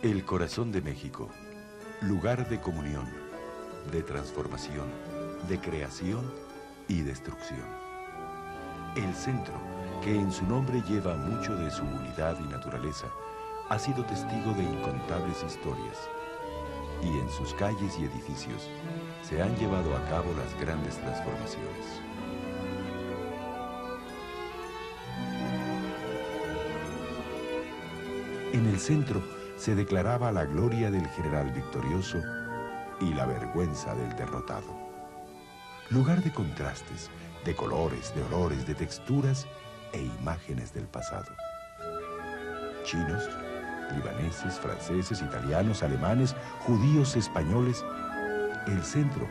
El corazón de México, lugar de comunión, de transformación, de creación y destrucción. El centro, que en su nombre lleva mucho de su unidad y naturaleza, ha sido testigo de incontables historias. Y en sus calles y edificios se han llevado a cabo las grandes transformaciones. En el centro se declaraba la gloria del general victorioso y la vergüenza del derrotado. Lugar de contrastes, de colores, de olores, de texturas e imágenes del pasado. Chinos, libaneses, franceses, italianos, alemanes, judíos, españoles, el centro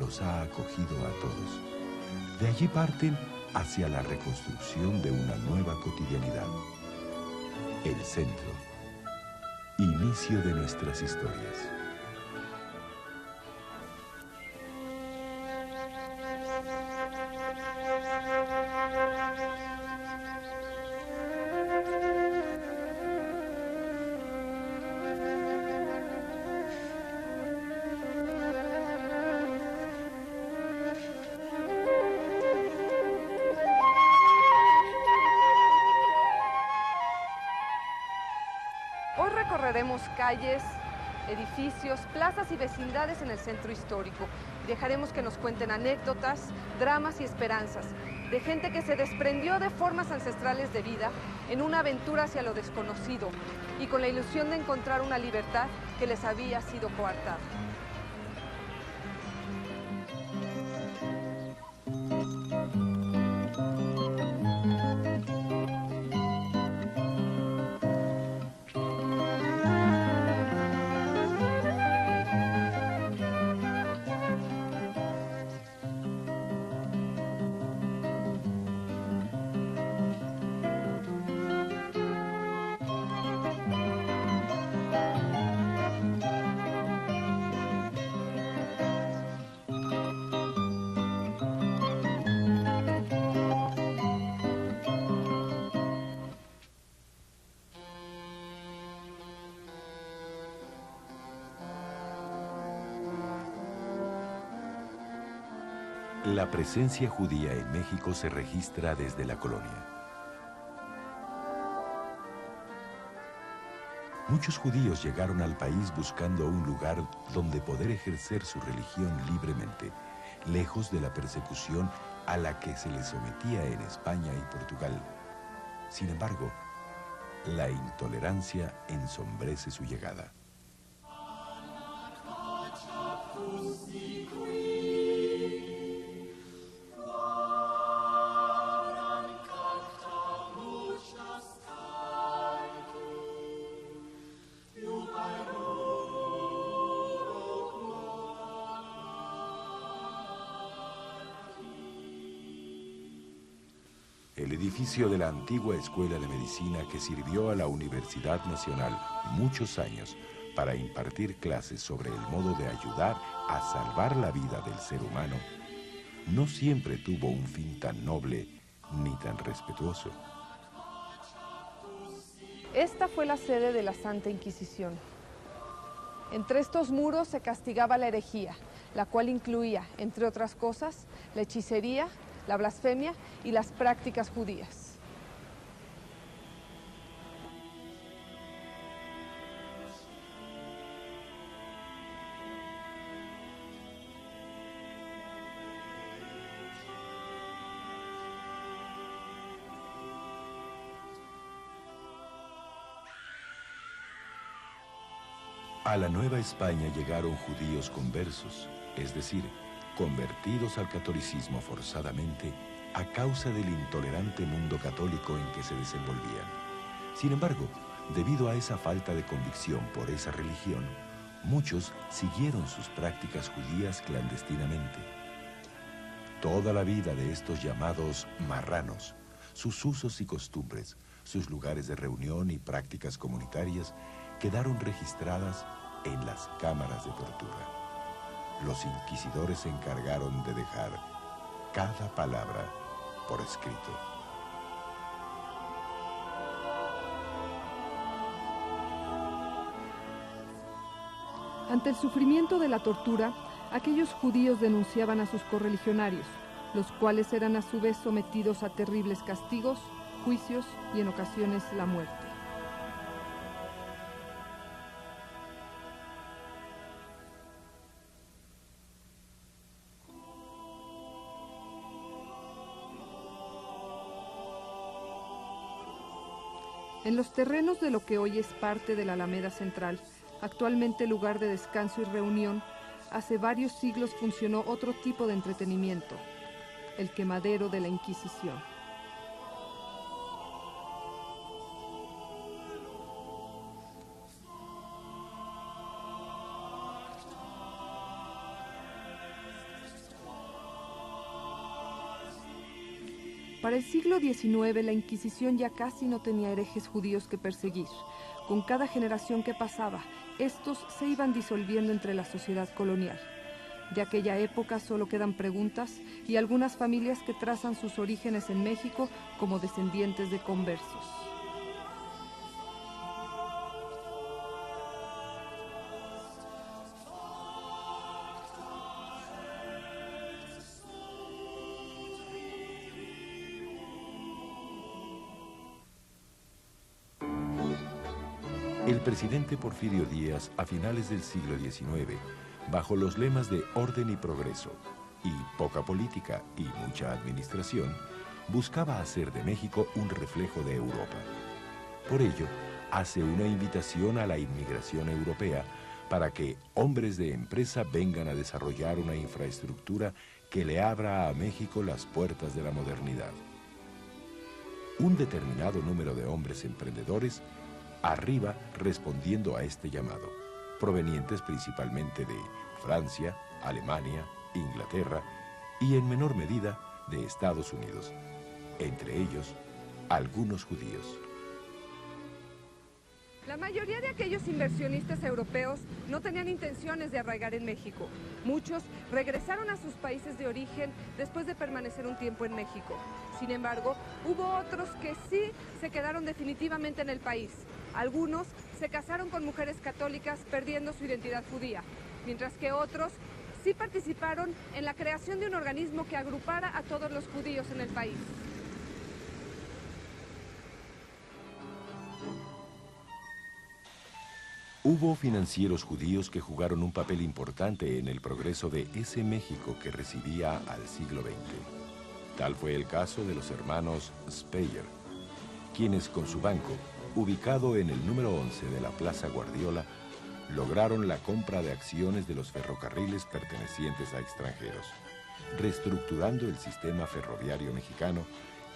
los ha acogido a todos. De allí parten hacia la reconstrucción de una nueva cotidianidad. El centro, inicio de nuestras historias. Hoy recorreremos calles, edificios, plazas y vecindades en el centro histórico. Dejaremos que nos cuenten anécdotas, dramas y esperanzas de gente que se desprendió de formas ancestrales de vida en una aventura hacia lo desconocido y con la ilusión de encontrar una libertad que les había sido coartada. La presencia judía en México se registra desde la colonia. Muchos judíos llegaron al país buscando un lugar donde poder ejercer su religión libremente, lejos de la persecución a la que se les sometía en España y Portugal. Sin embargo, la intolerancia ensombrece su llegada. El edificio de la antigua Escuela de Medicina que sirvió a la Universidad Nacional muchos años para impartir clases sobre el modo de ayudar a salvar la vida del ser humano, no siempre tuvo un fin tan noble ni tan respetuoso. Esta fue la sede de la Santa Inquisición. Entre estos muros se castigaba la herejía, la cual incluía, entre otras cosas, la hechicería, la blasfemia y las prácticas judías. A la Nueva España llegaron judíos conversos, es decir, convertidos al catolicismo forzadamente a causa del intolerante mundo católico en que se desenvolvían. Sin embargo, debido a esa falta de convicción por esa religión, muchos siguieron sus prácticas judías clandestinamente. Toda la vida de estos llamados marranos, sus usos y costumbres, sus lugares de reunión y prácticas comunitarias quedaron registradas en las cámaras de tortura. Los inquisidores se encargaron de dejar cada palabra por escrito. Ante el sufrimiento de la tortura, aquellos judíos denunciaban a sus correligionarios, los cuales eran a su vez sometidos a terribles castigos, juicios y en ocasiones la muerte. En los terrenos de lo que hoy es parte de la Alameda Central, actualmente lugar de descanso y reunión, hace varios siglos funcionó otro tipo de entretenimiento, el quemadero de la Inquisición. Para el siglo XIX, la Inquisición ya casi no tenía herejes judíos que perseguir. Con cada generación que pasaba, estos se iban disolviendo entre la sociedad colonial. De aquella época solo quedan preguntas y algunas familias que trazan sus orígenes en México como descendientes de conversos. El presidente Porfirio Díaz, a finales del siglo XIX, bajo los lemas de orden y progreso, y poca política y mucha administración, buscaba hacer de México un reflejo de Europa. Por ello, hace una invitación a la inmigración europea para que hombres de empresa vengan a desarrollar una infraestructura que le abra a México las puertas de la modernidad. Un determinado número de hombres emprendedores arriba respondiendo a este llamado, provenientes principalmente de Francia, Alemania, Inglaterra y en menor medida de Estados Unidos, entre ellos algunos judíos. La mayoría de aquellos inversionistas europeos no tenían intenciones de arraigar en México. Muchos regresaron a sus países de origen después de permanecer un tiempo en México. Sin embargo, hubo otros que sí se quedaron definitivamente en el país. Algunos se casaron con mujeres católicas perdiendo su identidad judía, mientras que otros sí participaron en la creación de un organismo que agrupara a todos los judíos en el país. Hubo financieros judíos que jugaron un papel importante en el progreso de ese México que recibía al siglo XX. Tal fue el caso de los hermanos Speyer, quienes con su banco, ubicado en el número 11 de la Plaza Guardiola, lograron la compra de acciones de los ferrocarriles pertenecientes a extranjeros, reestructurando el sistema ferroviario mexicano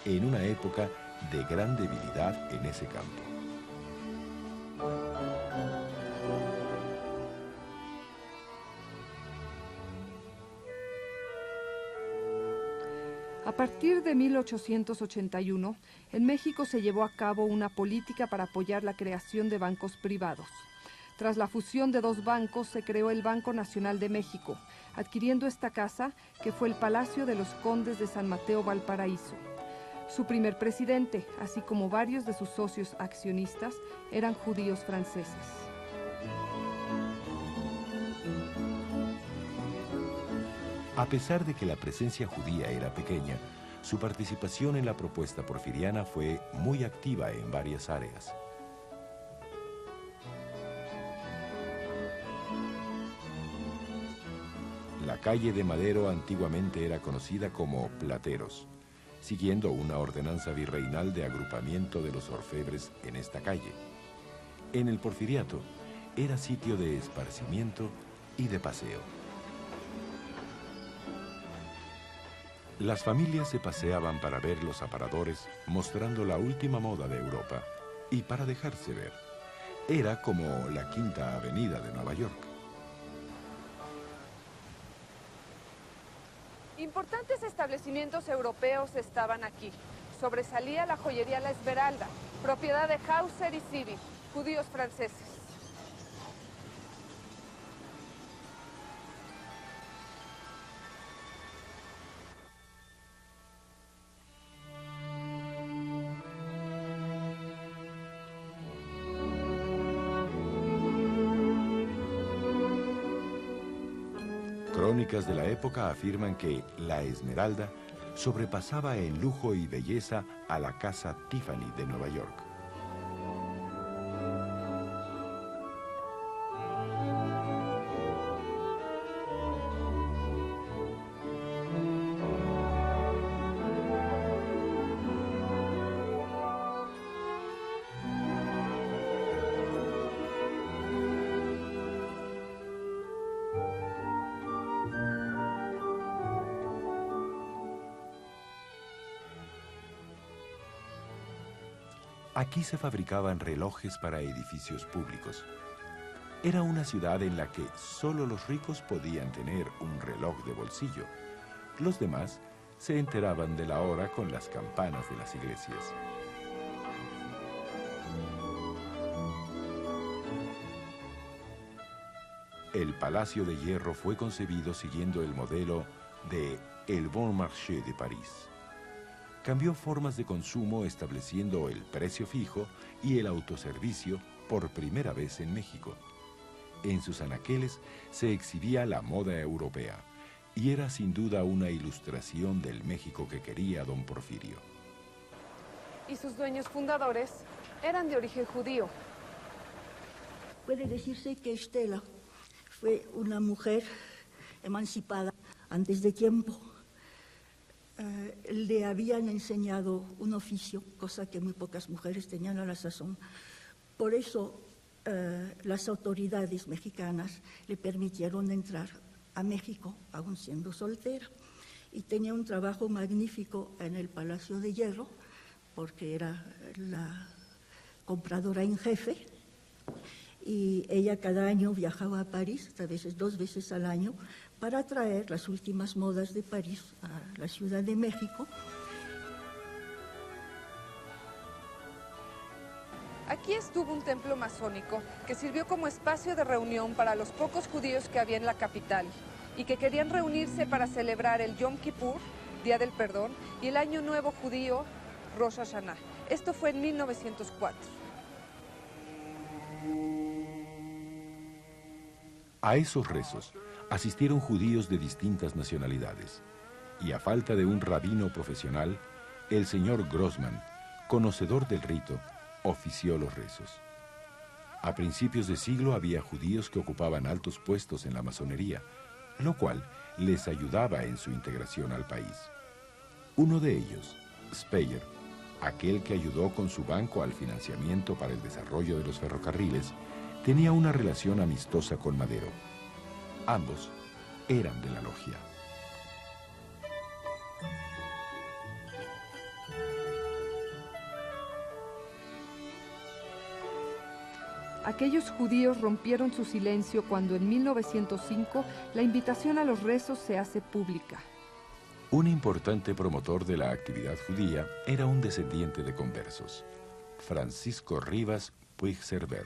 en una época de gran debilidad en ese campo. A partir de 1881, en México se llevó a cabo una política para apoyar la creación de bancos privados. Tras la fusión de dos bancos, se creó el Banco Nacional de México, adquiriendo esta casa, que fue el Palacio de los Condes de San Mateo Valparaíso. Su primer presidente, así como varios de sus socios accionistas, eran judíos franceses. A pesar de que la presencia judía era pequeña, su participación en la propuesta porfiriana fue muy activa en varias áreas. La calle de Madero antiguamente era conocida como Plateros, siguiendo una ordenanza virreinal de agrupamiento de los orfebres en esta calle. En el porfiriato era sitio de esparcimiento y de paseo. Las familias se paseaban para ver los aparadores mostrando la última moda de Europa y para dejarse ver. Era como la Quinta Avenida de Nueva York. Importantes establecimientos europeos estaban aquí. Sobresalía la joyería La Esmeralda, propiedad de Hauser y Civi, judíos franceses. crónicas de la época afirman que la Esmeralda sobrepasaba en lujo y belleza a la casa Tiffany de Nueva York. Aquí se fabricaban relojes para edificios públicos. Era una ciudad en la que solo los ricos podían tener un reloj de bolsillo. Los demás se enteraban de la hora con las campanas de las iglesias. El Palacio de Hierro fue concebido siguiendo el modelo de El Bon Marché de París. Cambió formas de consumo estableciendo el precio fijo y el autoservicio por primera vez en México. En sus anaqueles se exhibía la moda europea y era sin duda una ilustración del México que quería don Porfirio. Y sus dueños fundadores eran de origen judío. Puede decirse que Estela fue una mujer emancipada antes de tiempo. Le habían enseñado un oficio, cosa que muy pocas mujeres tenían a la sazón. Por eso las autoridades mexicanas le permitieron entrar a México, aún siendo soltera. Y tenía un trabajo magnífico en el Palacio de Hierro, porque era la compradora en jefe. Y ella cada año viajaba a París, a veces 2 veces al año, para traer las últimas modas de París a la Ciudad de México. Aquí estuvo un templo masónico que sirvió como espacio de reunión para los pocos judíos que había en la capital y que querían reunirse para celebrar el Yom Kippur, Día del Perdón, y el Año Nuevo Judío, Rosh Hashanah. Esto fue en 1904. A esos rezos asistieron judíos de distintas nacionalidades, y a falta de un rabino profesional, el señor Grossman, conocedor del rito, ofició los rezos. A principios de siglo había judíos que ocupaban altos puestos en la masonería, lo cual les ayudaba en su integración al país. Uno de ellos, Speyer, aquel que ayudó con su banco al financiamiento para el desarrollo de los ferrocarriles, tenía una relación amistosa con Madero. Ambos eran de la logia. Aquellos judíos rompieron su silencio cuando en 1905 la invitación a los rezos se hace pública. Un importante promotor de la actividad judía era un descendiente de conversos, Francisco Rivas Puigcerver,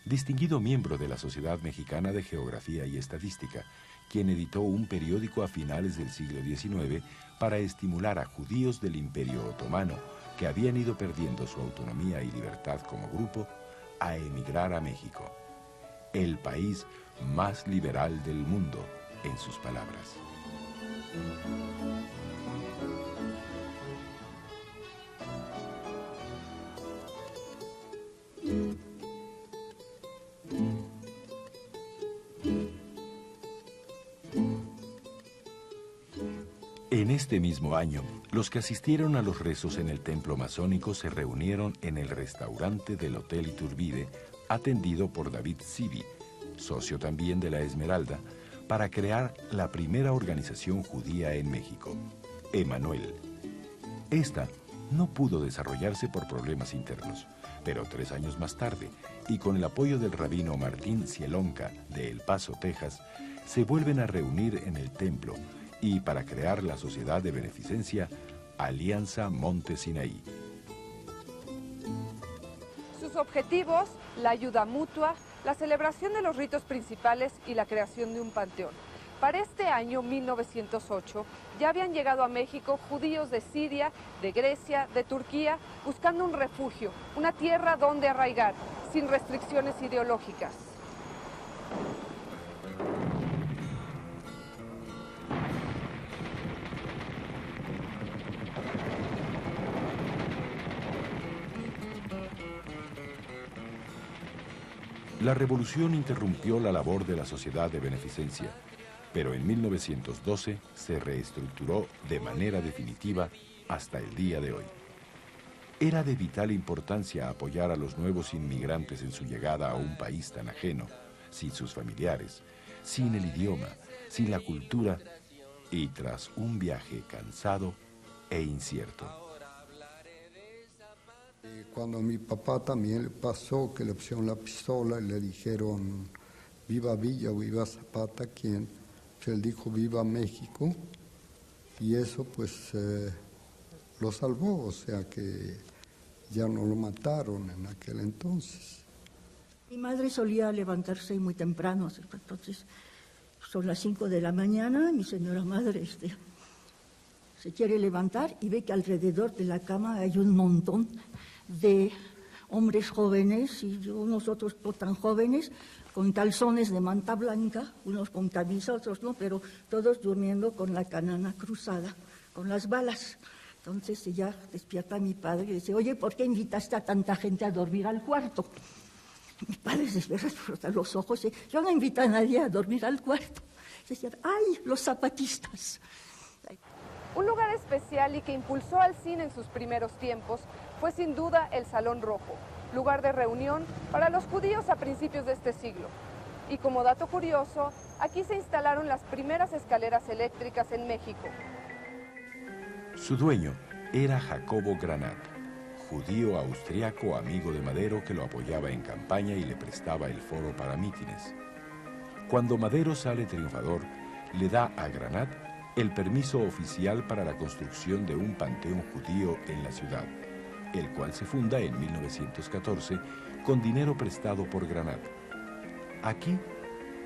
distinguido miembro de la Sociedad Mexicana de Geografía y Estadística, quien editó un periódico a finales del siglo XIX para estimular a judíos del Imperio Otomano, que habían ido perdiendo su autonomía y libertad como grupo, a emigrar a México, el país más liberal del mundo, en sus palabras. En este mismo año, los que asistieron a los rezos en el templo masónico se reunieron en el restaurante del Hotel Iturbide, atendido por David Sibi, socio también de la Esmeralda, para crear la primera organización judía en México, Emanuel. Esta no pudo desarrollarse por problemas internos, pero 3 años más tarde, y con el apoyo del rabino Martín Cielonca de El Paso, Texas, se vuelven a reunir en el templo y para crear la sociedad de beneficencia Alianza Monte Sinaí. Sus objetivos: la ayuda mutua, la celebración de los ritos principales y la creación de un panteón. Para este año 1908 ya habían llegado a México judíos de Siria, de Grecia, de Turquía, buscando un refugio, una tierra donde arraigar, sin restricciones ideológicas. La revolución interrumpió la labor de la Sociedad de Beneficencia, pero en 1912 se reestructuró de manera definitiva hasta el día de hoy. Era de vital importancia apoyar a los nuevos inmigrantes en su llegada a un país tan ajeno, sin sus familiares, sin el idioma, sin la cultura y tras un viaje cansado e incierto. Cuando a mi papá también le pasó que le pusieron la pistola y le dijeron viva Villa o viva Zapata, quien pues él dijo viva México, y eso pues lo salvó, o sea que ya no lo mataron en aquel entonces. Mi madre solía levantarse muy temprano, entonces son las 5 de la mañana, mi señora madre se quiere levantar y ve que alrededor de la cama hay un montón de hombres jóvenes y unos otros no tan jóvenes, con calzones de manta blanca, unos con camisa, otros no, pero todos durmiendo con la canana cruzada, con las balas. Entonces ya despierta a mi padre y dice, oye, ¿por qué invitaste a tanta gente a dormir al cuarto? Mi padre se frota los ojos y dice, yo no invito a nadie a dormir al cuarto. Decían, ¡ay, los zapatistas! Un lugar especial y que impulsó al cine en sus primeros tiempos fue sin duda el Salón Rojo, lugar de reunión para los judíos a principios de este siglo. Y como dato curioso, aquí se instalaron las primeras escaleras eléctricas en México. Su dueño era Jacobo Granat, judío austriaco amigo de Madero que lo apoyaba en campaña y le prestaba el foro para mítines. Cuando Madero sale triunfador, le da a Granat el permiso oficial para la construcción de un panteón judío en la ciudad, el cual se funda en 1914 con dinero prestado por Granat. Aquí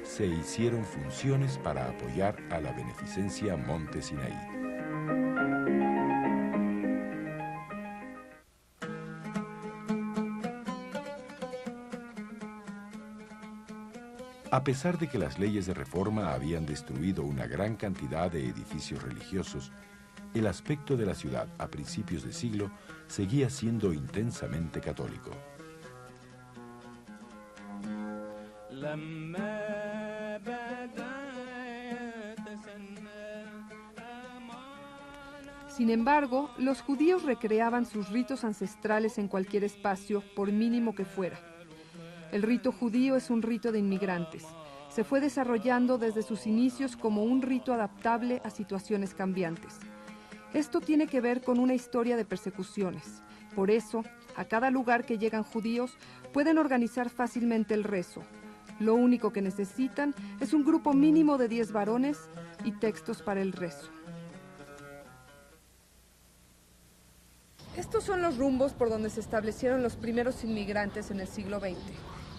se hicieron funciones para apoyar a la beneficencia Monte Sinaí. A pesar de que las leyes de reforma habían destruido una gran cantidad de edificios religiosos, el aspecto de la ciudad a principios de siglo seguía siendo intensamente católico. Sin embargo, los judíos recreaban sus ritos ancestrales en cualquier espacio, por mínimo que fuera. El rito judío es un rito de inmigrantes. Se fue desarrollando desde sus inicios como un rito adaptable a situaciones cambiantes. Esto tiene que ver con una historia de persecuciones. Por eso, a cada lugar que llegan judíos, pueden organizar fácilmente el rezo. Lo único que necesitan es un grupo mínimo de 10 varones y textos para el rezo. Estos son los rumbos por donde se establecieron los primeros inmigrantes en el siglo XX.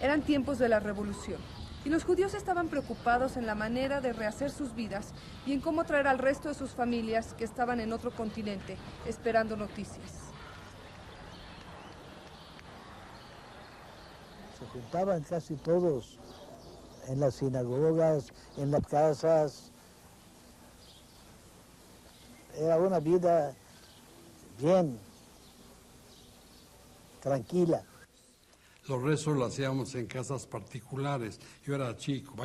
Eran tiempos de la revolución, y los judíos estaban preocupados en la manera de rehacer sus vidas y en cómo traer al resto de sus familias que estaban en otro continente esperando noticias. Se juntaban casi todos en las sinagogas, en las casas. Era una vida bien, tranquila. Los rezos los hacíamos en casas particulares. Yo era chico,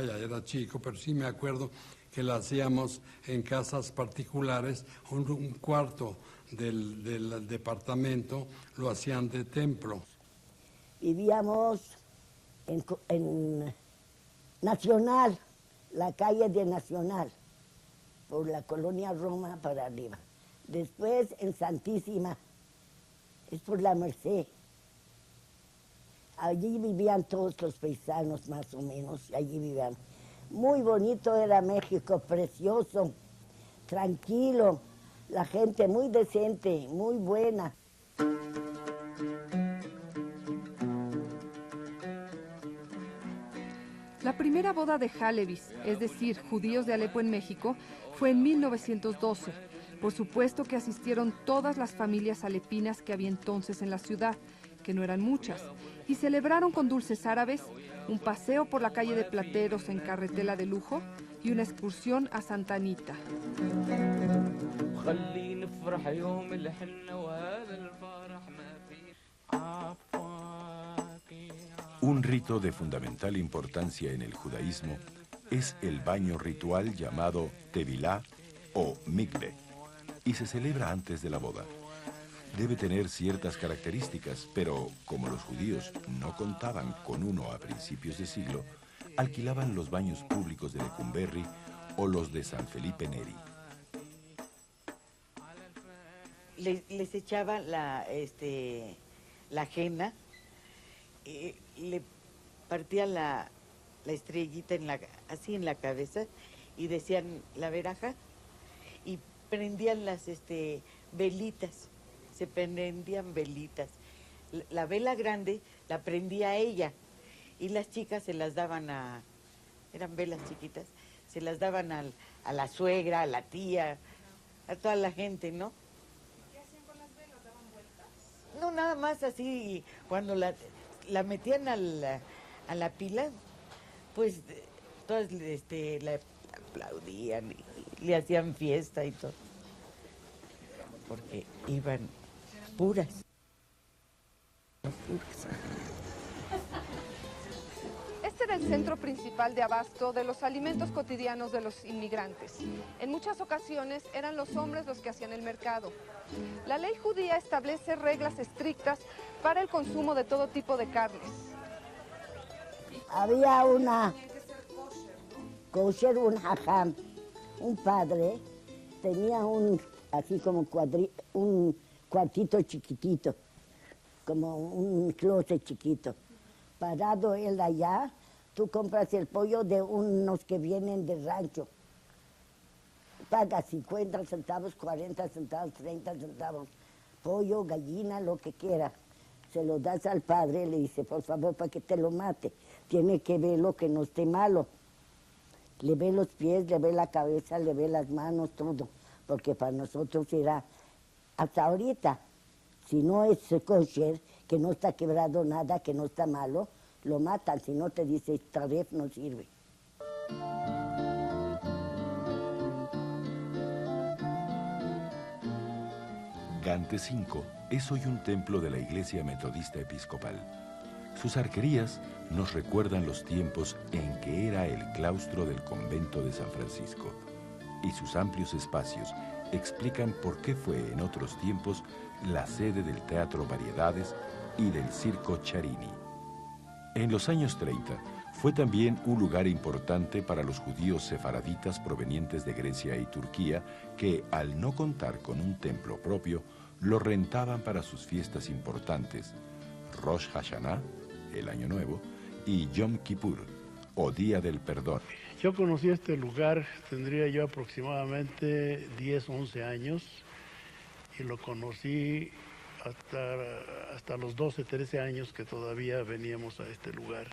pero sí me acuerdo que lo hacíamos en casas particulares. Un cuarto del departamento lo hacían de templo. Vivíamos en Nacional, la calle de Nacional, por la colonia Roma para arriba. Después en Santísima, es por la Merced. Allí vivían todos los paisanos más o menos, allí vivían. Muy bonito era México, precioso, tranquilo, la gente muy decente, muy buena. La primera boda de Halevis, es decir, judíos de Alepo en México, fue en 1912. Por supuesto que asistieron todas las familias alepinas que había entonces en la ciudad, que no eran muchas, y celebraron con dulces árabes, un paseo por la calle de Plateros en carretela de lujo y una excursión a Santa Anita. Un rito de fundamental importancia en el judaísmo es el baño ritual llamado tevilá o mikve, y se celebra antes de la boda. Debe tener ciertas características, pero como los judíos no contaban con uno a principios de siglo, alquilaban los baños públicos de Lecumberri o los de San Felipe Neri. Les echaba la ajena, le partía la estrellita así en la cabeza y decían la veraja y prendían las velitas, se prendían velitas. La vela grande la prendía ella y las chicas se las daban eran velas chiquitas, se las daban a la suegra, a la tía, a toda la gente, ¿no? ¿Qué hacían con las velas? ¿Daban vueltas? No, nada más así, cuando la metían a la pila, pues todas la aplaudían y le hacían fiesta y todo, porque iban puras. Este era el centro principal de abasto de los alimentos cotidianos de los inmigrantes. En muchas ocasiones eran los hombres los que hacían el mercado. La ley judía establece reglas estrictas para el consumo de todo tipo de carnes. Había una kosher, un hajam, un padre, tenía así como un cuartito chiquitito, como un closet chiquito. Parado él allá, tú compras el pollo de unos que vienen del rancho. Pagas 50 centavos, 40 centavos, 30 centavos. Pollo, gallina, lo que quiera. Se lo das al padre, le dice, por favor, para que te lo mate. Tiene que verlo que no esté malo. Le ve los pies, le ve la cabeza, le ve las manos, todo. Porque para nosotros era, hasta ahorita, si no es kosher, que no está quebrado nada, que no está malo, lo matan. Si no te dice, esta vez no sirve. Gante 5 es hoy un templo de la Iglesia Metodista Episcopal. Sus arquerías nos recuerdan los tiempos en que era el claustro del convento de San Francisco, y sus amplios espacios explican por qué fue en otros tiempos la sede del Teatro Variedades y del Circo Charini. En los años 30 fue también un lugar importante para los judíos sefaraditas provenientes de Grecia y Turquía que, al no contar con un templo propio, lo rentaban para sus fiestas importantes, Rosh Hashanah, el Año Nuevo, y Yom Kippur, o Día del Perdón. Yo conocí este lugar, tendría yo aproximadamente 10, 11 años, y lo conocí hasta los 12, 13 años que todavía veníamos a este lugar.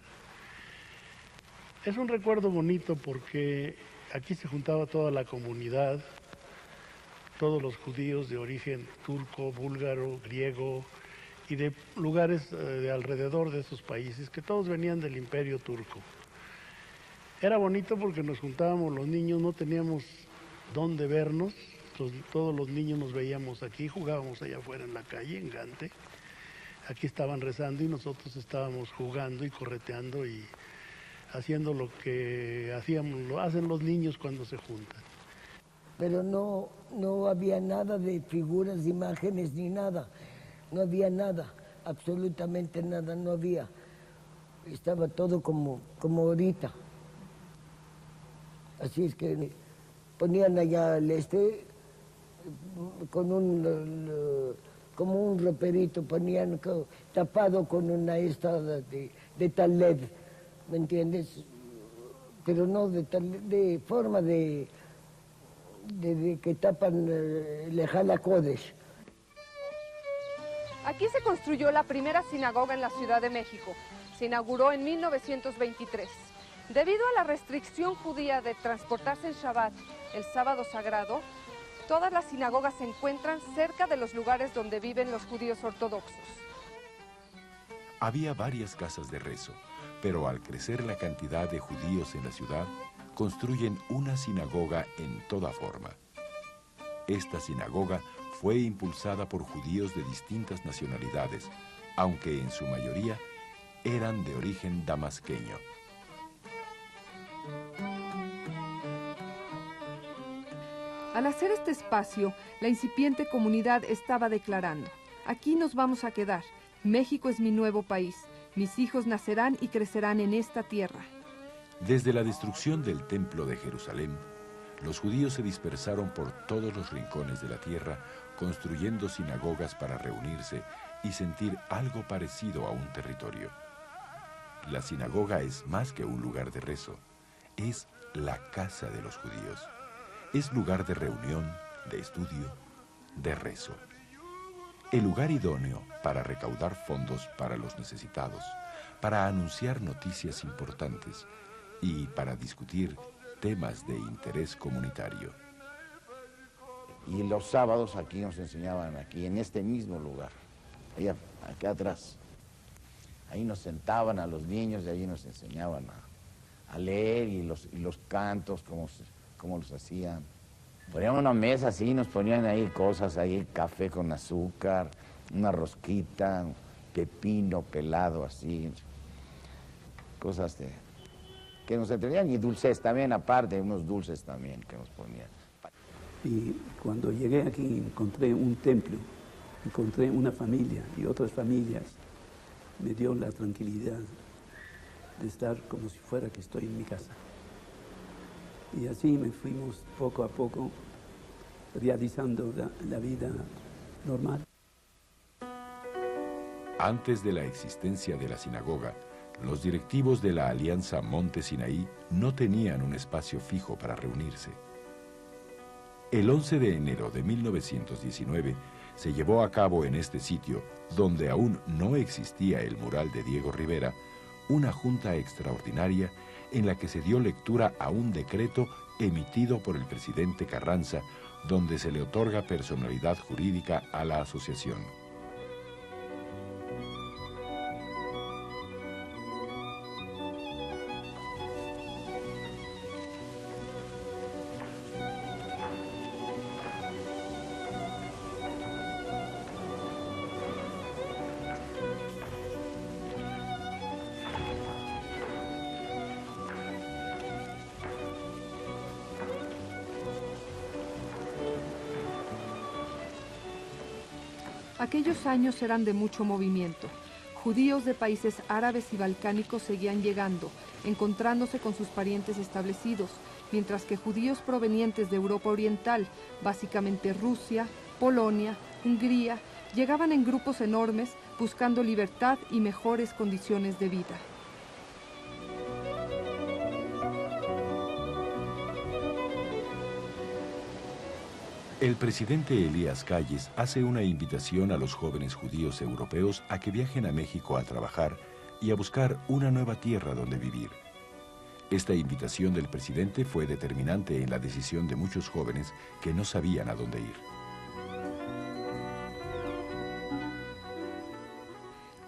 Es un recuerdo bonito porque aquí se juntaba toda la comunidad, todos los judíos de origen turco, búlgaro, griego y de lugares de alrededor de esos países, que todos venían del Imperio Turco. Era bonito porque nos juntábamos los niños, no teníamos dónde vernos, todos los niños nos veíamos aquí, jugábamos allá afuera en la calle, en Gante. Aquí estaban rezando y nosotros estábamos jugando y correteando y haciendo lo que hacen los niños cuando se juntan. Pero no había nada de figuras, de imágenes ni nada. No había nada, absolutamente nada, no había. Estaba todo como ahorita. Así es que ponían allá con como un roperito, ponían tapado con una de taled, ¿me entiendes? Pero no de forma de que tapan Lejala Kodesh. Aquí se construyó la primera sinagoga en la Ciudad de México. Se inauguró en 1923. Debido a la restricción judía de transportarse en Shabbat, el sábado sagrado, todas las sinagogas se encuentran cerca de los lugares donde viven los judíos ortodoxos. Había varias casas de rezo, pero al crecer la cantidad de judíos en la ciudad, construyen una sinagoga en toda forma. Esta sinagoga fue impulsada por judíos de distintas nacionalidades, aunque en su mayoría eran de origen damasqueño. Al hacer este espacio, la incipiente comunidad estaba declarando: aquí nos vamos a quedar. México es mi nuevo país. Mis hijos nacerán y crecerán en esta tierra. Desde la destrucción del Templo de Jerusalén, los judíos se dispersaron por todos los rincones de la tierra, construyendo sinagogas para reunirse y sentir algo parecido a un territorio. La sinagoga es más que un lugar de rezo, es la casa de los judíos. Es lugar de reunión, de estudio, de rezo. El lugar idóneo para recaudar fondos para los necesitados, para anunciar noticias importantes y para discutir temas de interés comunitario. Y los sábados aquí nos enseñaban, aquí en este mismo lugar, allá, acá atrás. Ahí nos sentaban a los niños y allí nos enseñaban a leer y los cantos, cómo los hacían. Ponían una mesa así, nos ponían ahí cosas, ahí café con azúcar, una rosquita, pepino pelado así, cosas que nos entretenían, y dulces también, aparte, unos dulces también que nos ponían. Y cuando llegué aquí encontré un templo, encontré una familia y otras familias. Me dio la tranquilidad de estar como si fuera que estoy en mi casa. Y así me fuimos poco a poco realizando la vida normal. Antes de la existencia de la sinagoga, los directivos de la Alianza Monte Sinaí no tenían un espacio fijo para reunirse. El 11 de enero de 1919 se llevó a cabo en este sitio, donde aún no existía el mural de Diego Rivera, una junta extraordinaria en la que se dio lectura a un decreto emitido por el presidente Carranza, donde se le otorga personalidad jurídica a la asociación. Aquellos años eran de mucho movimiento. Judíos de países árabes y balcánicos seguían llegando, encontrándose con sus parientes establecidos, mientras que judíos provenientes de Europa Oriental, básicamente Rusia, Polonia, Hungría, llegaban en grupos enormes buscando libertad y mejores condiciones de vida. El presidente Elías Calles hace una invitación a los jóvenes judíos europeos a que viajen a México a trabajar y a buscar una nueva tierra donde vivir. Esta invitación del presidente fue determinante en la decisión de muchos jóvenes que no sabían a dónde ir.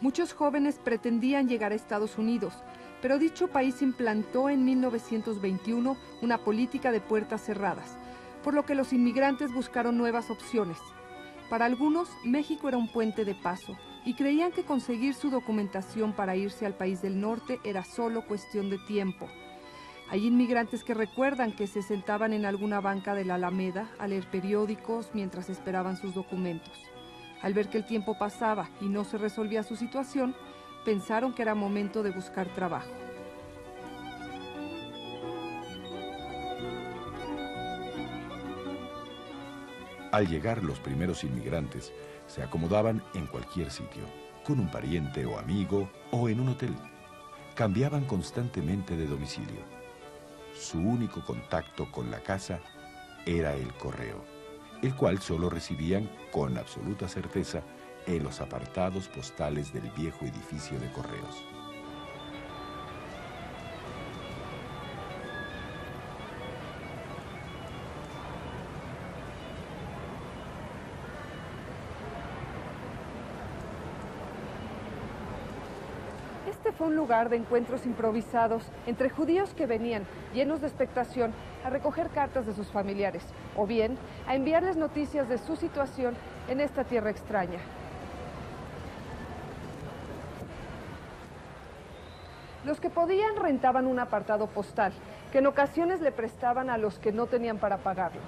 Muchos jóvenes pretendían llegar a Estados Unidos, pero dicho país implantó en 1921 una política de puertas cerradas, por lo que los inmigrantes buscaron nuevas opciones. Para algunos, México era un puente de paso y creían que conseguir su documentación para irse al país del norte era solo cuestión de tiempo. Hay inmigrantes que recuerdan que se sentaban en alguna banca de la Alameda a leer periódicos mientras esperaban sus documentos. Al ver que el tiempo pasaba y no se resolvía su situación, pensaron que era momento de buscar trabajo. Al llegar los primeros inmigrantes, se acomodaban en cualquier sitio, con un pariente o amigo o en un hotel. Cambiaban constantemente de domicilio. Su único contacto con la casa era el correo, el cual solo recibían con absoluta certeza en los apartados postales del viejo edificio de correos. Este fue un lugar de encuentros improvisados entre judíos que venían, llenos de expectación, a recoger cartas de sus familiares, o bien a enviarles noticias de su situación en esta tierra extraña. Los que podían rentaban un apartado postal, que en ocasiones le prestaban a los que no tenían para pagarlo.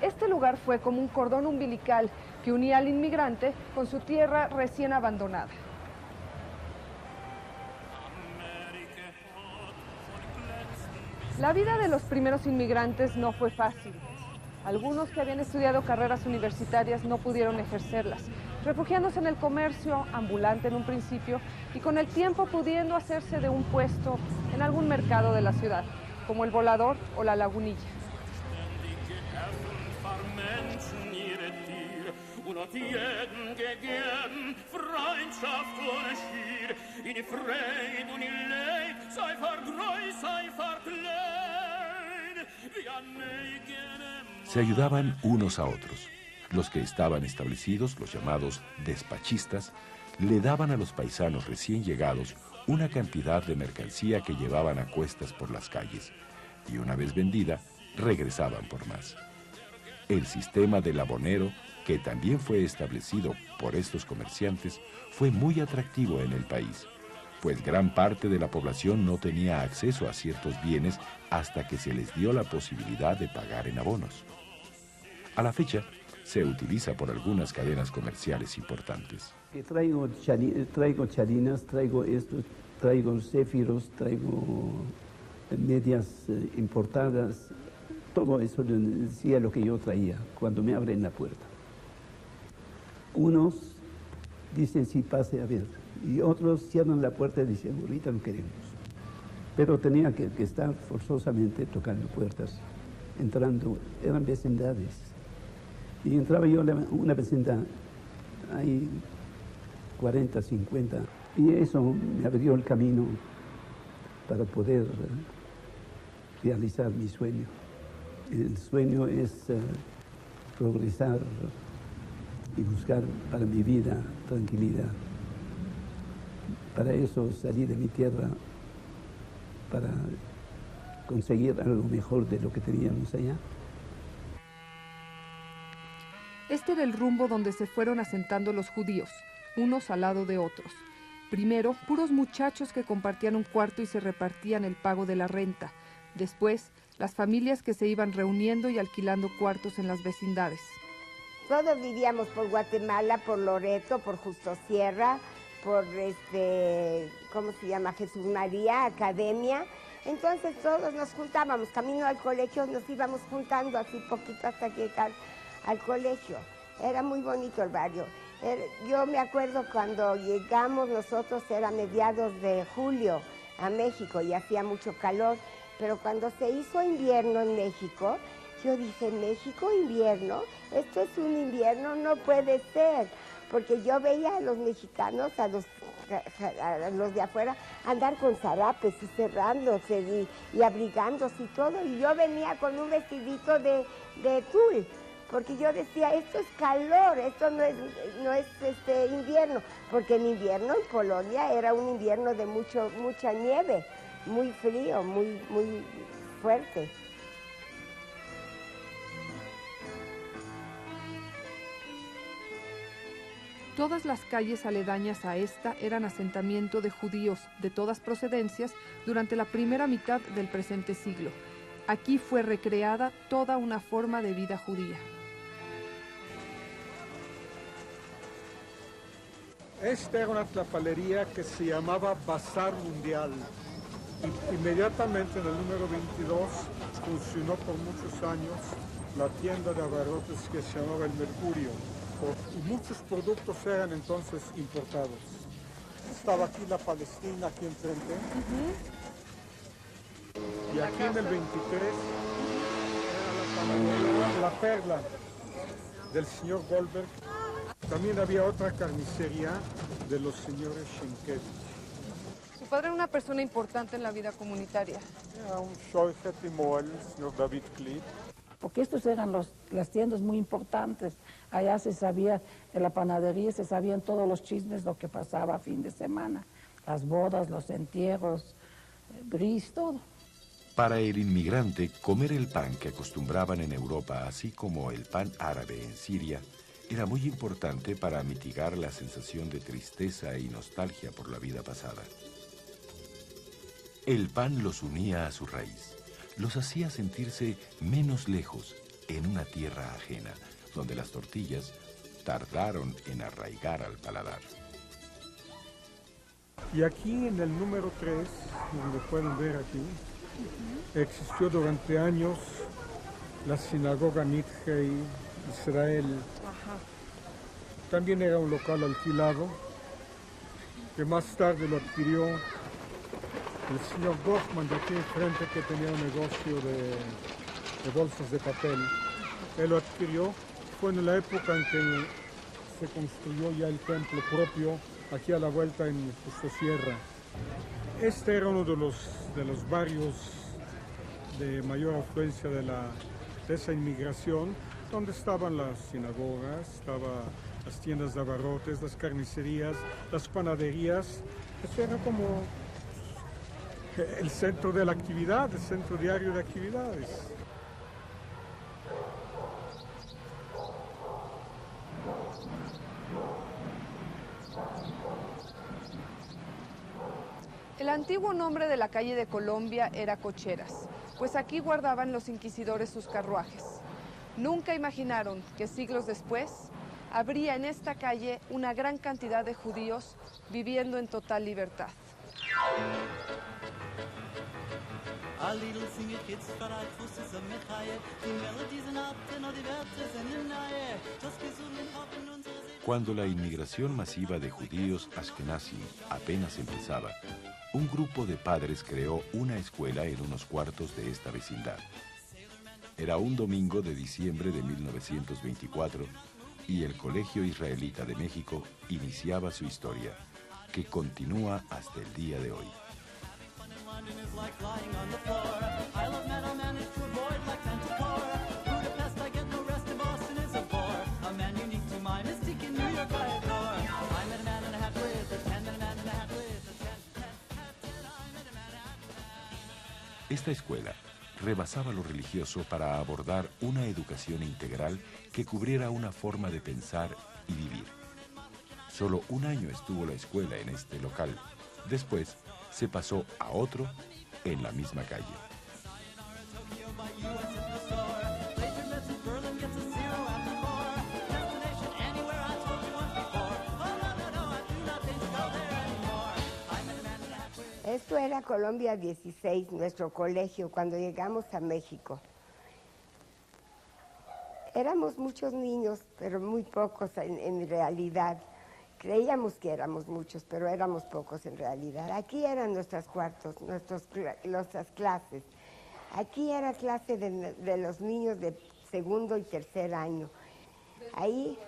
Este lugar fue como un cordón umbilical que unía al inmigrante con su tierra recién abandonada. La vida de los primeros inmigrantes no fue fácil. Algunos que habían estudiado carreras universitarias no pudieron ejercerlas, refugiándose en el comercio ambulante en un principio y con el tiempo pudiendo hacerse de un puesto en algún mercado de la ciudad, como el Volador o la Lagunilla. Se ayudaban unos a otros. Los que estaban establecidos, los llamados despachistas, le daban a los paisanos recién llegados una cantidad de mercancía que llevaban a cuestas por las calles y una vez vendida, regresaban por más. El sistema del abonero, que también fue establecido por estos comerciantes, fue muy atractivo en el país, pues gran parte de la población no tenía acceso a ciertos bienes hasta que se les dio la posibilidad de pagar en abonos. A la fecha, se utiliza por algunas cadenas comerciales importantes. Traigo chalinas, traigo estos, traigo céfiros, traigo medias importadas. Todo eso decía lo que yo traía cuando me abren la puerta. Unos dicen sí, pase a ver, y otros cierran la puerta y dicen ahorita no queremos. Pero tenía que estar forzosamente tocando puertas, entrando, eran vecindades. Y entraba yo a una vecindad, hay 40, 50, y eso me abrió el camino para poder realizar mi sueño. El sueño es progresar y buscar para mi vida tranquilidad. Para eso salí de mi tierra, para conseguir algo mejor de lo que teníamos allá. Este era el rumbo donde se fueron asentando los judíos, unos al lado de otros. Primero, puros muchachos que compartían un cuarto y se repartían el pago de la renta. Después, las familias que se iban reuniendo y alquilando cuartos en las vecindades. Todos vivíamos por Guatemala, por Loreto, por Justo Sierra, por ¿cómo se llama? Jesús María, Academia. Entonces todos nos juntábamos, camino al colegio nos íbamos juntando así poquito hasta llegar al colegio. Era muy bonito el barrio. Yo me acuerdo cuando llegamos nosotros, era mediados de julio a México y hacía mucho calor, pero cuando se hizo invierno en México, yo dije, ¿México invierno? Esto es un invierno, no puede ser, porque yo veía a los mexicanos, a los de afuera, andar con zarapes y cerrándose y abrigándose y todo, y yo venía con un vestidito de tul, porque yo decía, esto es calor, esto no es invierno, porque en invierno en Polonia era un invierno de mucha nieve, muy frío, muy fuerte. Todas las calles aledañas a esta eran asentamiento de judíos de todas procedencias durante la primera mitad del presente siglo. Aquí fue recreada toda una forma de vida judía. Esta era una tlapalería que se llamaba Bazar Mundial. Inmediatamente en el número 22 funcionó por muchos años la tienda de abarrotes que se llamaba El Mercurio. Y muchos productos eran entonces importados. Estaba aquí la Palestina, aquí enfrente. Y aquí en el 23 era la Perla del señor Goldberg. También había otra carnicería de los señores Schenkevich. Su padre era una persona importante en la vida comunitaria. Era un Scheuchet y Moel, el señor David Klitt. Porque estos eran las tiendas muy importantes. Allá se sabía, en la panadería se sabían todos los chismes, lo que pasaba a fin de semana. Las bodas, los entierros, bris, todo. Para el inmigrante, comer el pan que acostumbraban en Europa, así como el pan árabe en Siria, era muy importante para mitigar la sensación de tristeza y nostalgia por la vida pasada. El pan los unía a su raíz, los hacía sentirse menos lejos en una tierra ajena, donde las tortillas tardaron en arraigar al paladar. Y aquí en el número 3, donde pueden ver aquí, existió durante años la sinagoga Nidhei Israel. También era un local alquilado, que más tarde lo adquirió el señor Goffman de aquí enfrente, que tenía un negocio de bolsas de papel. Él lo adquirió, fue en la época en que se construyó ya el templo propio, aquí a la vuelta en Justo Sierra. Este era uno de los barrios de mayor afluencia de esa inmigración, donde estaban las sinagogas, estaban las tiendas de abarrotes, las carnicerías, las panaderías. Eso era como el centro de la actividad, el centro diario de actividades. El antiguo nombre de la calle de Colombia era Cocheras, pues aquí guardaban los inquisidores sus carruajes. Nunca imaginaron que siglos después habría en esta calle una gran cantidad de judíos viviendo en total libertad. Cuando la inmigración masiva de judíos ashkenazim apenas empezaba, un grupo de padres creó una escuela en unos cuartos de esta vecindad. Era un domingo de diciembre de 1924 y el Colegio Israelita de México iniciaba su historia, que continúa hasta el día de hoy. Esta escuela rebasaba lo religioso para abordar una educación integral que cubriera una forma de pensar y vivir. Solo un año estuvo la escuela en este local. Después se pasó a otro en la misma calle. Esto era Colombia 16, nuestro colegio, cuando llegamos a México. Éramos muchos niños, pero muy pocos en realidad. Creíamos que éramos muchos, pero éramos pocos en realidad. Aquí eran nuestros cuartos, nuestras clases. Aquí era clase de los niños de segundo y tercer año. Ahí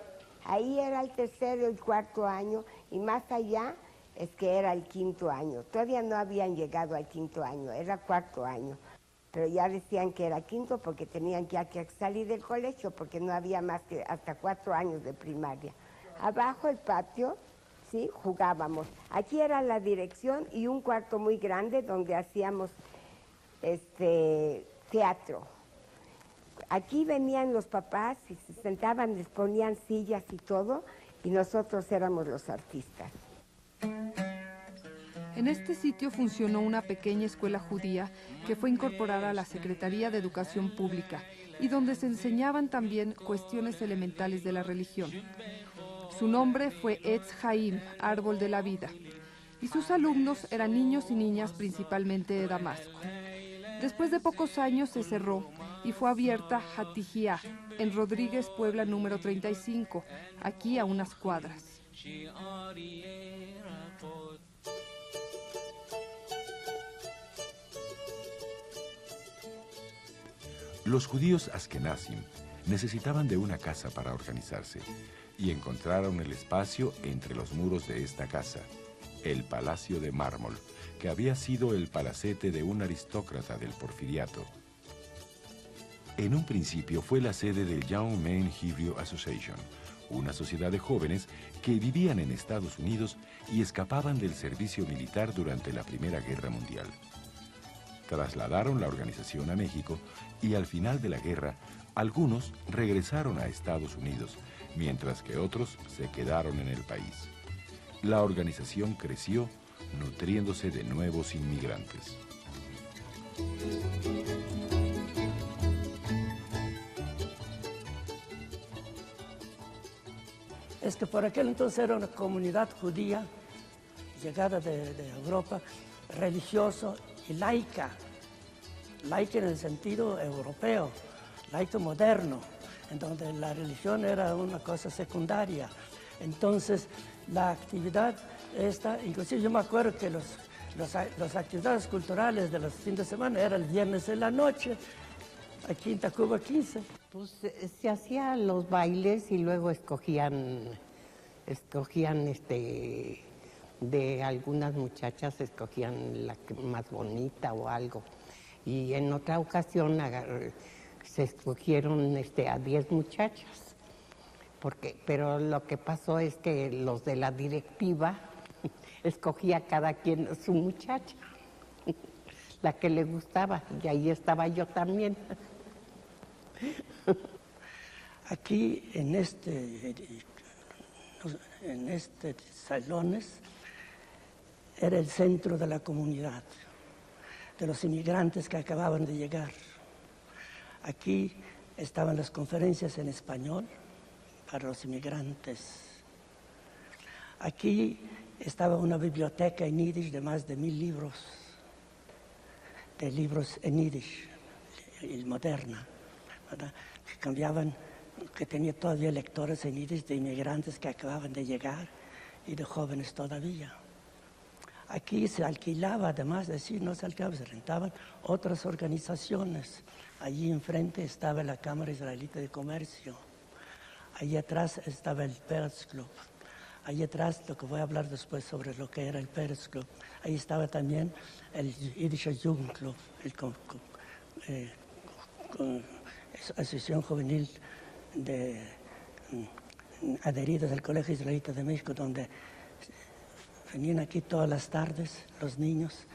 era el tercero y cuarto año, y más allá es que era el quinto año. Todavía no habían llegado al quinto año, era cuarto año. Pero ya decían que era quinto porque tenían que salir del colegio, porque no había más que hasta 4 años de primaria. Abajo el patio, sí, jugábamos. Aquí era la dirección y un cuarto muy grande donde hacíamos teatro. Aquí venían los papás y se sentaban, les ponían sillas y todo, y nosotros éramos los artistas. En este sitio funcionó una pequeña escuela judía que fue incorporada a la Secretaría de Educación Pública y donde se enseñaban también cuestiones elementales de la religión. Su nombre fue Etz Haim, Árbol de la Vida, y sus alumnos eran niños y niñas principalmente de Damasco. Después de pocos años se cerró y fue abierta Hatijia, en Rodríguez, Puebla, número 35, aquí a unas cuadras. Los judíos ashkenazim necesitaban de una casa para organizarse y encontraron el espacio entre los muros de esta casa, el Palacio de Mármol, que había sido el palacete de un aristócrata del Porfiriato. En un principio fue la sede del Young Men Hebrew Association, una sociedad de jóvenes que vivían en Estados Unidos y escapaban del servicio militar durante la Primera Guerra Mundial. Trasladaron la organización a México y al final de la guerra, algunos regresaron a Estados Unidos, mientras que otros se quedaron en el país. La organización creció nutriéndose de nuevos inmigrantes. Es que por aquel entonces era una comunidad judía, llegada de Europa, religioso y laica. Laica en el sentido europeo, laico moderno, en donde la religión era una cosa secundaria. Entonces, la actividad esta, inclusive yo me acuerdo que las actividades culturales de los fines de semana era el viernes en la noche, aquí en Tacuba 15. Pues se hacían los bailes y luego escogían de algunas muchachas, escogían la más bonita o algo. Y en otra ocasión se escogieron a 10 muchachas. Pero lo que pasó es que los de la directiva escogía cada quien su muchacha, la que le gustaba, y ahí estaba yo también. Aquí en salones era el centro de la comunidad, de los inmigrantes que acababan de llegar. Aquí estaban las conferencias en español para los inmigrantes. Aquí estaba una biblioteca en yiddish de más de 1000 libros, de libros en yiddish, moderna, ¿verdad? Que cambiaban, que tenía todavía lectores en yiddish de inmigrantes que acababan de llegar y de jóvenes todavía. Aquí se alquilaba, además de decir, no se alquilaba, se rentaban otras organizaciones. Allí enfrente estaba la Cámara Israelita de Comercio. Allí atrás estaba el Peretz Club. Allí atrás, lo que voy a hablar después sobre lo que era el Peretz Club. Ahí estaba también el Yiddish Jugendclub, Asociación Juvenil adheridos al Colegio Israelita de México, donde venían aquí todas las tardes los niños,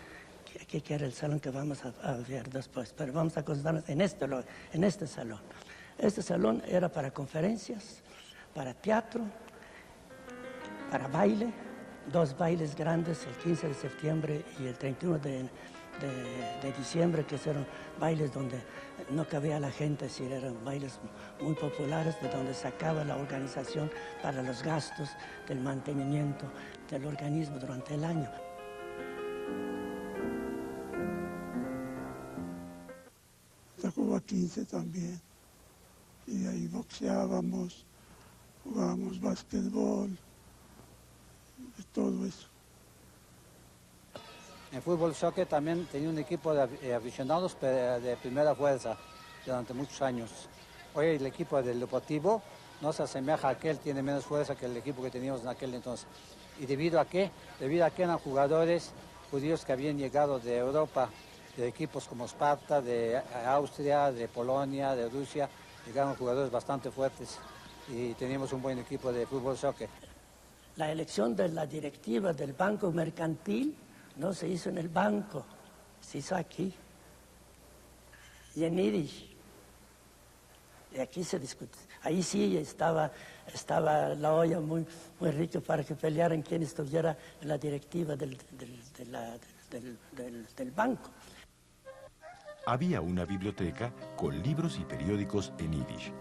aquí que era el salón que vamos a ver después, pero vamos a concentrarnos en este salón. Este salón era para conferencias, para teatro, para baile, 2 bailes grandes, el 15 de septiembre y el 31 de diciembre, que eran bailes donde no cabía la gente, es decir, eran bailes muy populares, de donde sacaba la organización para los gastos del mantenimiento del organismo durante el año. Tacuba 15 también, y ahí boxeábamos, jugábamos básquetbol, todo eso. En fútbol soccer también tenía un equipo de aficionados de primera fuerza durante muchos años. Hoy el equipo del Deportivo no se asemeja a aquel, tiene menos fuerza que el equipo que teníamos en aquel entonces. ¿Y debido a qué? Debido a que eran jugadores judíos que habían llegado de Europa, de equipos como Esparta, de Austria, de Polonia, de Rusia. Llegaron jugadores bastante fuertes y teníamos un buen equipo de fútbol soccer. La elección de la directiva del Banco Mercantil no se hizo en el banco, se hizo aquí, y en yiddish. Y aquí se discute. Ahí sí estaba la olla muy rica para que pelearan quien estuviera en la directiva del banco. Había una biblioteca con libros y periódicos en yiddish,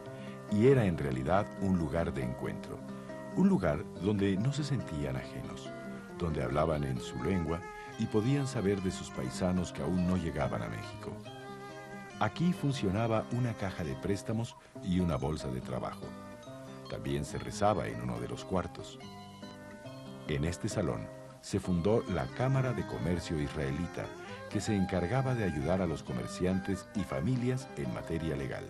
y era en realidad un lugar de encuentro, un lugar donde no se sentían ajenos, donde hablaban en su lengua y podían saber de sus paisanos que aún no llegaban a México. Aquí funcionaba una caja de préstamos y una bolsa de trabajo. También se rezaba en uno de los cuartos. En este salón se fundó la Cámara de Comercio Israelita, que se encargaba de ayudar a los comerciantes y familias en materia legal.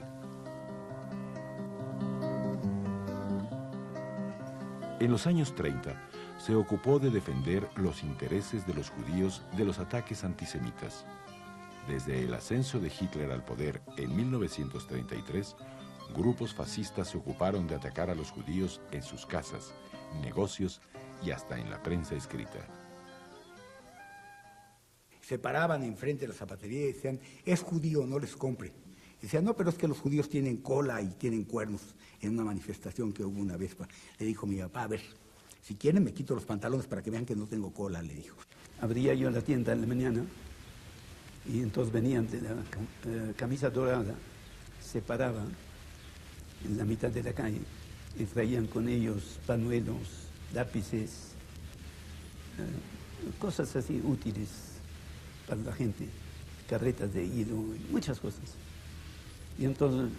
En los años 30, se ocupó de defender los intereses de los judíos de los ataques antisemitas. Desde el ascenso de Hitler al poder en 1933, grupos fascistas se ocuparon de atacar a los judíos en sus casas, negocios y hasta en la prensa escrita. Se paraban enfrente de la zapatería y decían, es judío, no les compre. Y decían, no, pero es que los judíos tienen cola y tienen cuernos. En una manifestación que hubo una vez, le dijo mi papá, a ver, si quieren me quito los pantalones para que vean que no tengo cola, le dijo. abría yo la tienda en la mañana y entonces venían de la camisa dorada, se paraban en la mitad de la calle y traían con ellos pañuelos, lápices, cosas así útiles para la gente, carretas de hilo, muchas cosas. Y entonces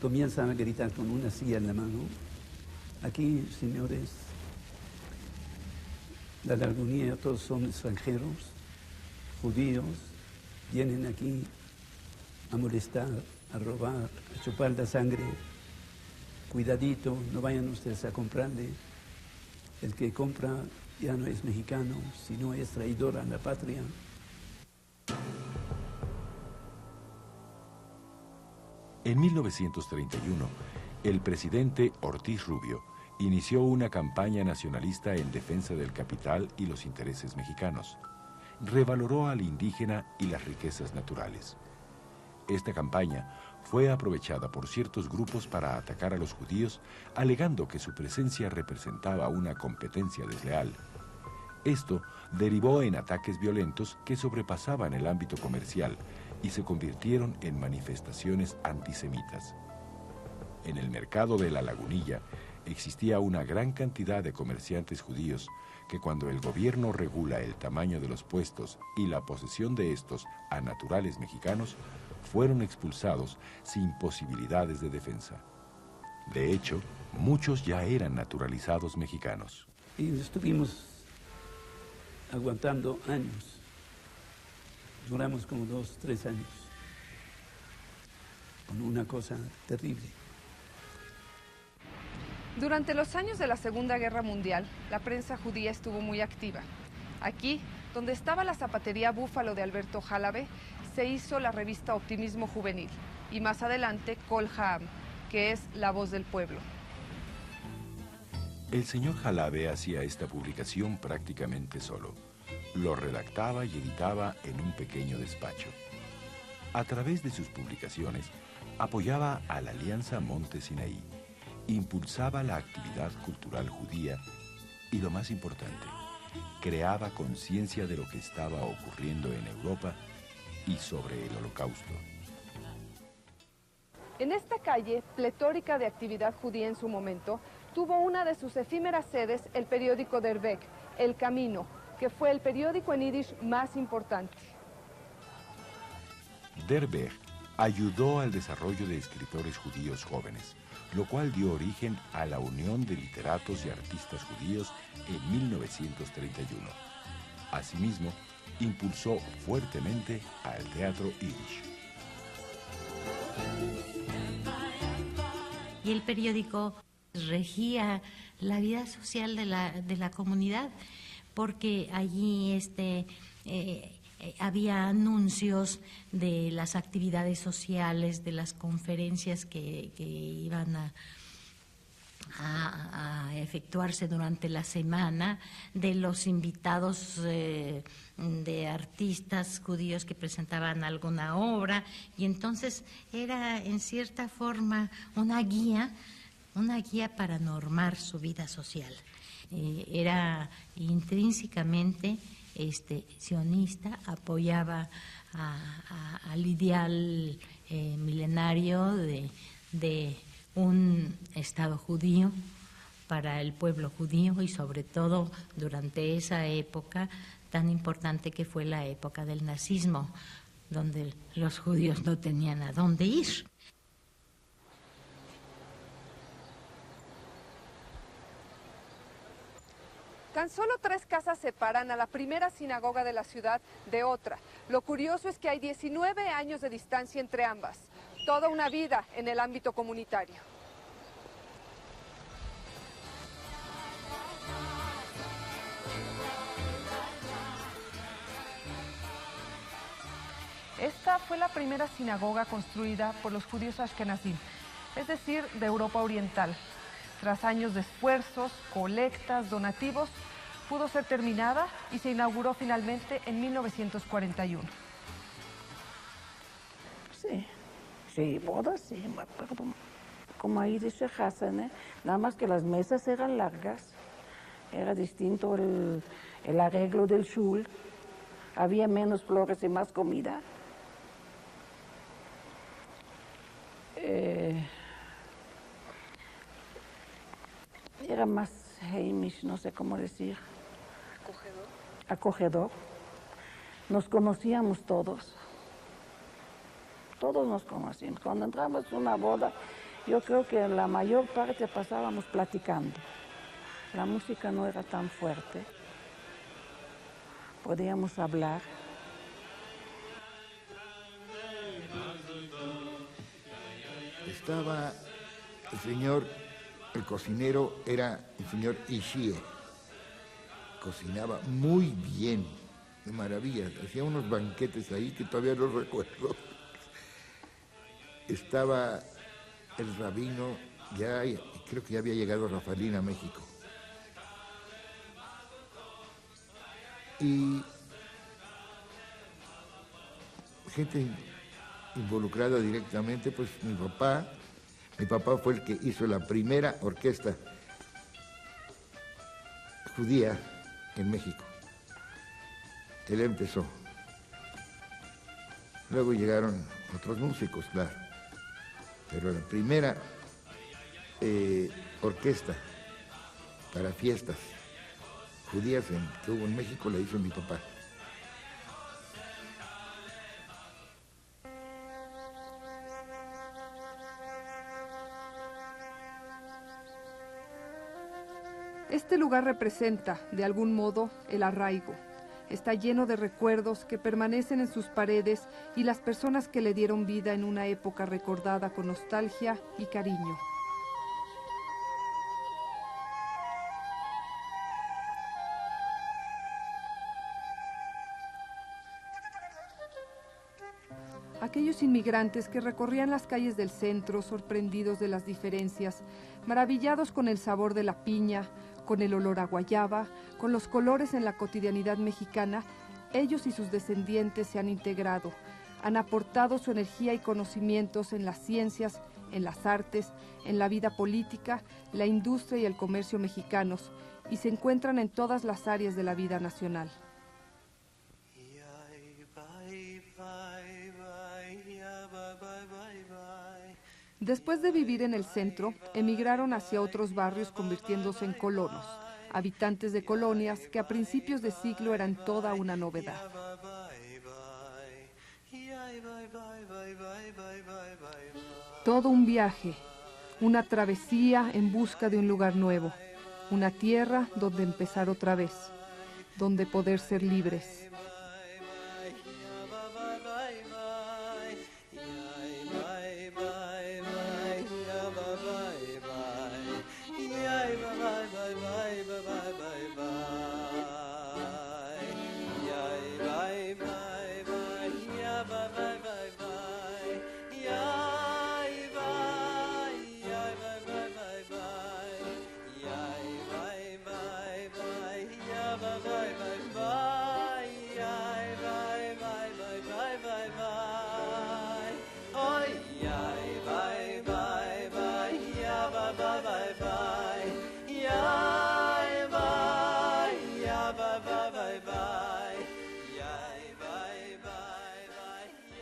comienzan a gritar con una silla en la mano: aquí, señores, la Lagunilla, todos son extranjeros, judíos, vienen aquí a molestar, a robar, a chupar la sangre. Cuidadito, no vayan ustedes a comprarle. El que compra ya no es mexicano, sino es traidor a la patria. En 1931, el presidente Ortiz Rubio inició una campaña nacionalista en defensa del capital y los intereses mexicanos. Revaloró al indígena y las riquezas naturales. Esta campaña fue aprovechada por ciertos grupos para atacar a los judíos, alegando que su presencia representaba una competencia desleal. Esto derivó en ataques violentos que sobrepasaban el ámbito comercial y se convirtieron en manifestaciones antisemitas. En el mercado de La Lagunilla existía una gran cantidad de comerciantes judíos que, cuando el gobierno regula el tamaño de los puestos y la posesión de estos a naturales mexicanos, fueron expulsados sin posibilidades de defensa. De hecho, muchos ya eran naturalizados mexicanos. Y estuvimos aguantando años. Duramos como 2, 3 años con una cosa terrible. Durante los años de la Segunda Guerra Mundial, la prensa judía estuvo muy activa. Aquí, donde estaba la zapatería Búfalo de Alberto Jalabe, se hizo la revista Optimismo Juvenil y más adelante Kol Ha'am, que es La Voz del Pueblo. El señor Jalabe hacía esta publicación prácticamente solo. Lo redactaba y editaba en un pequeño despacho. A través de sus publicaciones, apoyaba a la Alianza Monte Sinaí, impulsaba la actividad cultural judía y, lo más importante, creaba conciencia de lo que estaba ocurriendo en Europa y sobre el Holocausto. En esta calle, pletórica de actividad judía en su momento, tuvo una de sus efímeras sedes el periódico Der Weg, El Camino, que fue el periódico en yiddish más importante. Der Weg ayudó al desarrollo de escritores judíos jóvenes, lo cual dio origen a la Unión de Literatos y Artistas Judíos en 1931. Asimismo, impulsó fuertemente al teatro yiddish. Y el periódico regía la vida social de la comunidad, porque allí había anuncios de las actividades sociales, de las conferencias que iban a efectuarse durante la semana, de los invitados de artistas judíos que presentaban alguna obra, y entonces era en cierta forma una guía para normar su vida social. Era intrínsecamente sionista, apoyaba al ideal milenario de un Estado judío para el pueblo judío, y sobre todo durante esa época tan importante que fue la época del nazismo, donde los judíos no tenían a dónde ir. Tan solo 3 casas separan a la primera sinagoga de la ciudad de otra. Lo curioso es que hay 19 años de distancia entre ambas. Toda una vida en el ámbito comunitario. Esta fue la primera sinagoga construida por los judíos ashkenazim, es decir, de Europa Oriental. Tras años de esfuerzos, colectas, donativos, pudo ser terminada y se inauguró finalmente en 1941. Sí, bodas, sí, me acuerdo. Como ahí dice Hassan, nada más que las mesas eran largas, era distinto el arreglo del shul, había menos flores y más comida. Era más heimish, no sé cómo decir. Acogedor. Acogedor. Nos conocíamos todos. Todos nos conocíamos. Cuando entramos a una boda, yo creo que la mayor parte pasábamos platicando. La música no era tan fuerte. Podíamos hablar. Estaba el señor, el cocinero era el señor Ishii. Cocinaba muy bien, de maravilla. Hacía unos banquetes ahí que todavía no recuerdo. Estaba el rabino, ya creo que ya había llegado Rafaelín a México. Y gente involucrada directamente, pues mi papá fue el que hizo la primera orquesta judía en México. Él empezó. Luego llegaron otros músicos, claro. Pero la primera orquesta para fiestas judías que hubo en México la hizo mi papá. Este lugar representa, de algún modo, el arraigo. Está lleno de recuerdos que permanecen en sus paredes y las personas que le dieron vida en una época recordada con nostalgia y cariño. Aquellos inmigrantes que recorrían las calles del centro, sorprendidos de las diferencias, maravillados con el sabor de la piña, con el olor a guayaba, con los colores en la cotidianidad mexicana, ellos y sus descendientes se han integrado, han aportado su energía y conocimientos en las ciencias, en las artes, en la vida política, la industria y el comercio mexicanos, y se encuentran en todas las áreas de la vida nacional. Después de vivir en el centro, emigraron hacia otros barrios convirtiéndose en colonos, habitantes de colonias que a principios de siglo eran toda una novedad. Todo un viaje, una travesía en busca de un lugar nuevo, una tierra donde empezar otra vez, donde poder ser libres.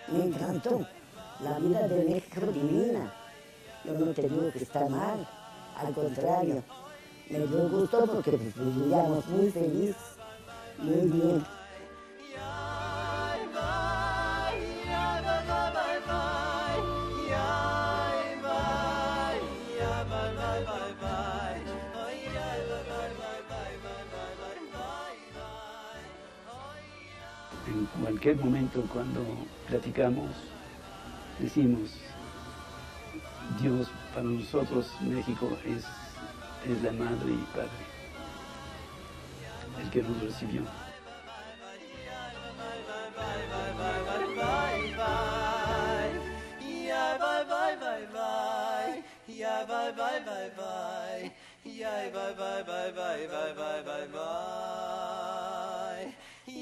Me encantó. La vida de México divina. Yo no te digo que está mal, al contrario. Me dio gusto porque vivíamos muy feliz, muy bien. En cualquier momento cuando platicamos, decimos, Dios para nosotros, México, es la madre y padre, el que nos recibió.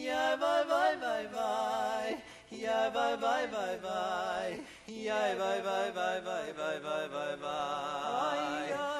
Yeah, bye bye bye bye. Yeah, bye bye bye bye. Yeah, bye bye bye bye bye bye bye bye.